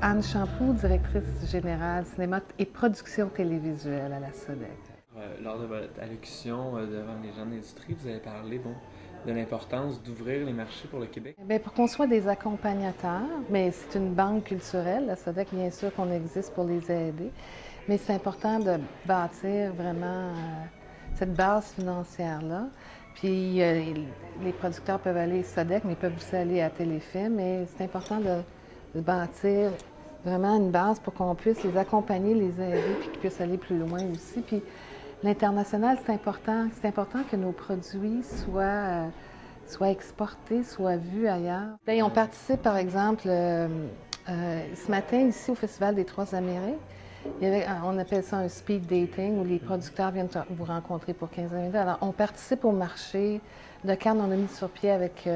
Anne Champoux, directrice générale cinéma et production télévisuelle à la SODEC. Lors de votre allocution devant les gens de l'industrie, vous avez parlé de l'importance d'ouvrir les marchés pour le Québec. Bien, pour qu'on soit des accompagnateurs, mais c'est une banque culturelle, la SODEC, bien sûr qu'on existe pour les aider, mais c'est important de bâtir vraiment cette base financière-là. Puis les producteurs peuvent aller à SODEC, mais ils peuvent aussi aller à Téléfilm, mais c'est important de bâtir vraiment une base pour qu'on puisse les accompagner, les aider, puis qu'ils puissent aller plus loin aussi. Puis l'international, c'est important. C'est important que nos produits soient exportés, soient vus ailleurs. Bien, on participe, par exemple, ce matin, ici, au Festival des Trois Amériques. On appelle ça un speed dating, où les producteurs viennent vous rencontrer pour 15 minutes. Alors, on participe au marché de Cannes. On a mis sur pied avec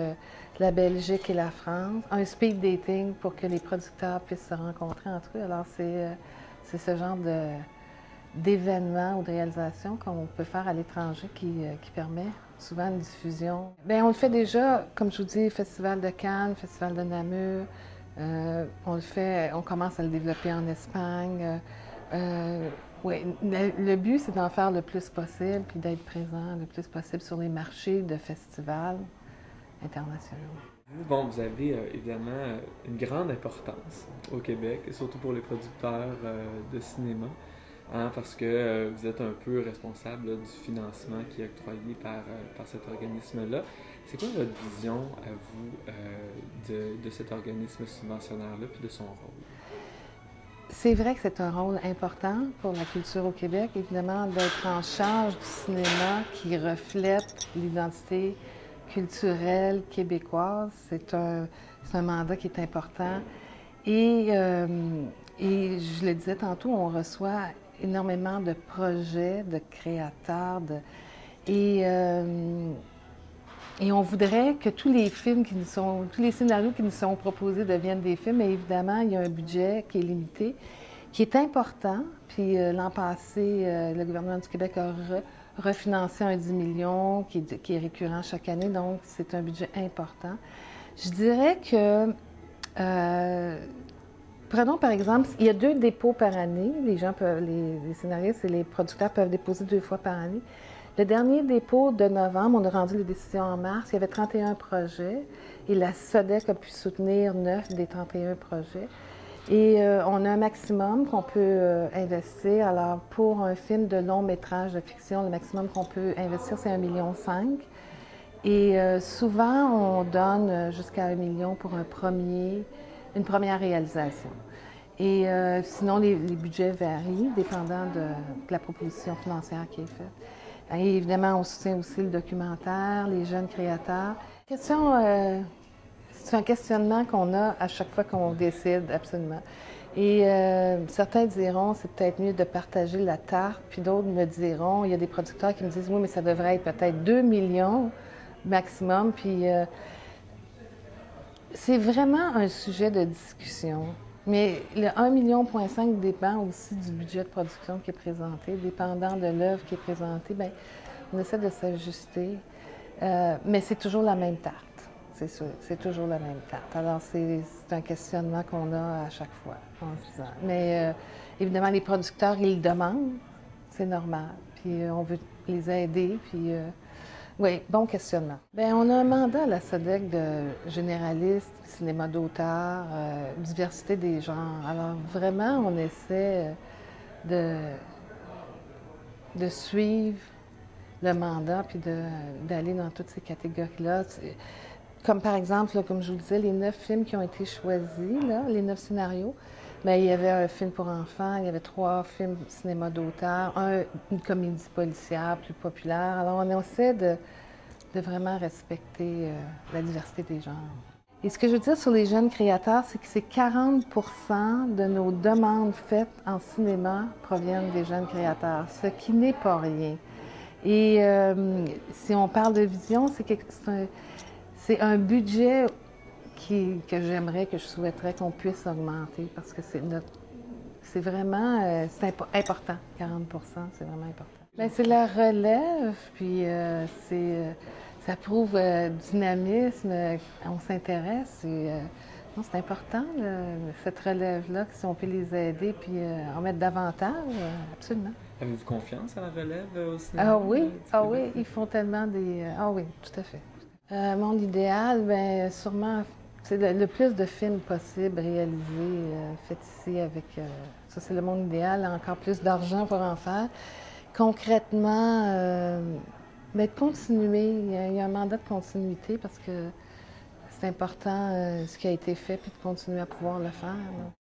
la Belgique et la France un speed dating pour que les producteurs puissent se rencontrer entre eux. Alors, c'est ce genre d'événements ou de réalisations qu'on peut faire à l'étranger qui permet souvent une diffusion. Bien, on le fait déjà, comme je vous dis, Festival de Cannes, Festival de Namur. On commence à le développer en Espagne. Oui, le but, c'est d'en faire le plus possible, puis d'être présent le plus possible sur les marchés de festivals internationaux. Bon, vous avez évidemment une grande importance au Québec, surtout pour les producteurs de cinéma, hein, parce que vous êtes un peu responsable là, du financement qui est octroyé par cet organisme-là. C'est quoi votre vision à vous de cet organisme subventionnaire-là puis de son rôle? C'est vrai que c'est un rôle important pour la culture au Québec, évidemment, d'être en charge du cinéma qui reflète l'identité culturelle québécoise. C'est un mandat qui est important. Et je le disais tantôt, on reçoit énormément de projets, de créateurs, et on voudrait que tous les scénarios qui nous sont proposés deviennent des films, mais évidemment, il y a un budget qui est limité, qui est important. Puis l'an passé, le gouvernement du Québec a refinancé un 10 millions qui est récurrent chaque année, donc c'est un budget important. Je dirais que, prenons par exemple, il y a 2 dépôts par année. Les scénaristes et les producteurs peuvent déposer 2 fois par année. Le dernier dépôt de novembre, on a rendu les décisions en mars, il y avait 31 projets et la SODEC a pu soutenir 9 des 31 projets. Et on a un maximum qu'on peut investir. Alors, pour un film de long métrage de fiction, le maximum qu'on peut investir, c'est 1,5 million. Et souvent, on donne jusqu'à 1 million pour une première réalisation. Et sinon, les budgets varient, dépendant de la proposition financière qui est faite. Et évidemment, on soutient aussi le documentaire, les jeunes créateurs. C'est un questionnement qu'on a à chaque fois qu'on décide, absolument. Et certains diront, c'est peut-être mieux de partager la tarte, puis d'autres me diront, il y a des producteurs qui me disent, oui, mais ça devrait être peut-être 2 millions maximum. Puis c'est vraiment un sujet de discussion. Mais le 1,5 million dépend aussi du budget de production qui est présenté. Dépendant de l'œuvre qui est présentée, bien, on essaie de s'ajuster. Mais c'est toujours la même tarte, c'est sûr. C'est toujours la même tarte. Alors, c'est un questionnement qu'on a à chaque fois en se disant. Mais évidemment, les producteurs, ils le demandent. C'est normal. Puis on veut les aider. Puis oui, bon questionnement. Bien, on a un mandat à la SODEC de généraliste, cinéma d'auteur, diversité des genres. Alors vraiment, on essaie de suivre le mandat puis d'aller dans toutes ces catégories-là. Comme par exemple, là, comme je vous le disais, les 9 films qui ont été choisis, là, les 9 scénarios, bien, il y avait un film pour enfants, il y avait 3 films cinéma d'auteur, une comédie policière plus populaire. Alors, on essaie de vraiment respecter la diversité des genres. Et ce que je veux dire sur les jeunes créateurs, c'est que c'est 40 de nos demandes faites en cinéma proviennent des jeunes créateurs, ce qui n'est pas rien. Et si on parle de vision, c'est un budget que j'aimerais, que je souhaiterais qu'on puisse augmenter parce que c'est vraiment important. 40 c'est vraiment important. Bien, c'est la relève, puis ça prouve dynamisme, on s'intéresse. Et Non, c'est important, cette relève-là, si on peut les aider puis en mettre davantage, absolument. Avez-vous confiance à la relève au cinéma Ah oui, du ah oui, Québec? ils font tellement des... Ah oui, tout à fait. Mon idéal, bien, sûrement, c'est le plus de films possible réalisés, faits ici avec... ça, c'est le monde idéal, encore plus d'argent pour en faire. Concrètement, bien, de continuer, il y a un mandat de continuité parce que c'est important ce qui a été fait, puis de continuer à pouvoir le faire, là.